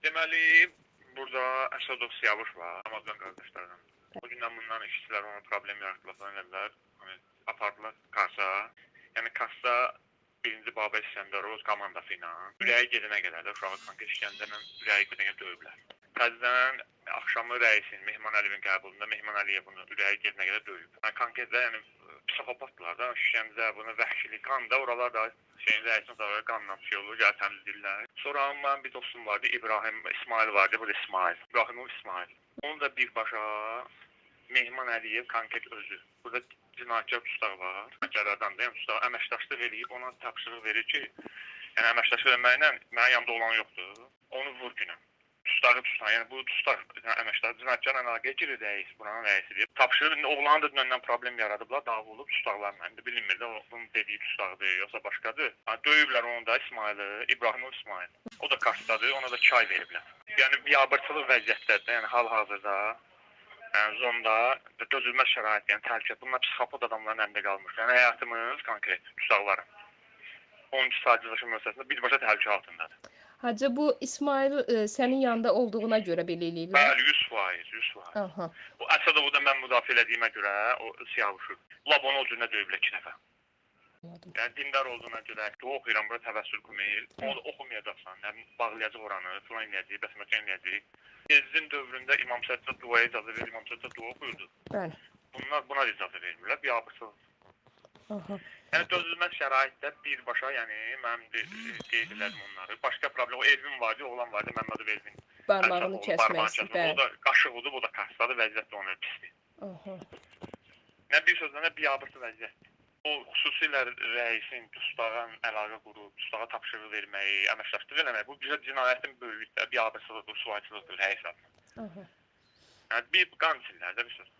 Deməli, burada Əsədov Siyavuş var, Amazon qardaşlarından. O gündən bundan işçilər ona problem yaratdılar falan dedilər. Hani, apardılar kassa. Yəni kassa birinci Babək İskəndərov komandası ilə ürəyi gedənə qədər də uşağı kanka işgəncələ ürəyi gedənə döyüblər. Təzədən axşamı rəisin Mehman Əliyevin qəbulunda Mehman Əliyev bunu ürəyi gedənə qədər döyüb. Yəni konkretdə yəni psixopatlar da, işgəncə, bunu vəhşilik, qan da oralar da şeyin rəisin otaqları qanla şey olur, gəl təmizləyirlər. Sonra mənim bir dostum vardı, İbrahim İsmail vardı, bu da İsmail. İbrahimov İsmail. Onun da birbaşa Mehman Əliyev konkret özü. Burada cinayətkar tustağı var. Qərardan da, yəni tustağı əməkdaşlıq eləyib, ona tapşırıq verir ki, yəni əməkdaşlıq verməklə mənim yanımda olan yoxdur. Onu vur günə. Tustağı tutan, yəni bu tustaq əməkdaşlıq cinayətkarla əlaqəyə girir rəis, buranın rəisidir. Tapşırıq oğlanın da dünəndən problem yaradıblar, dava olub tustaqlarla. İndi bilinmir də onun dediyi tustaqdır, yoxsa başqadır. Döyüblər onu da İsmaili, İbrahimov İsmail. O da kastadır, ona da 2 ay veriblər. Yəni biabırçılıq vəziyyətlərdə, yəni hal-hazırda yəni zonda dözülməz şərait, yəni təhlükə. Bunlar psixopat adamların əlində qalmış. Yəni həyatımız konkret tustaqların. 12 saat cəzaçəkmə müəssisəsində birbaşa təhlükə altındadır. Hacı, bu İsmail sənin yanında olduğuna görə belə eləyirlər? Bəli, 100%, 100%. Aha. O Əsədovu da mən müdafiə elədiyimə görə, o Siyavuşu. Lab onu o cürünə döyüblər 2 dəfə. Yəni dindar olduğuna görə, oxuyuram bura təvəssül qümeyil. O da oxumayacaqsan, yəni bağlayacaq oranı, filan eləyəcək, bəsməkən eləyəcək. Gezin dövründə İmam Səcad duaya icazə verir, İmam Səcad dua oxuyurdu. Bəli. Bunlar buna icazə vermirlər, biabırçılıq. Aha. Yəni dözülməz şəraitdə birbaşa, yəni mənim qeyd elədim onları. Başqa problem, o Elvin vardı, oğlan vardı, mənim adı Elvin. Barmağını kəsməsi, bəli. O da qaşıqlıdır, bu da kastadır, vəziyyətdə onun pisdir. Aha. Nə bir sözlə, nə biabırçı vəziyyətdir. O xüsusilə rəisin tustağın əlaqə qurub, tustağa tapşırıq verməyi, əməkdaşlıq eləməyi, bu bizə cinayətin böyüklükdə biabırçılıqdır, suayçılıqdır rəis adına. Aha. Yəni bir qan içirlər də bir söz.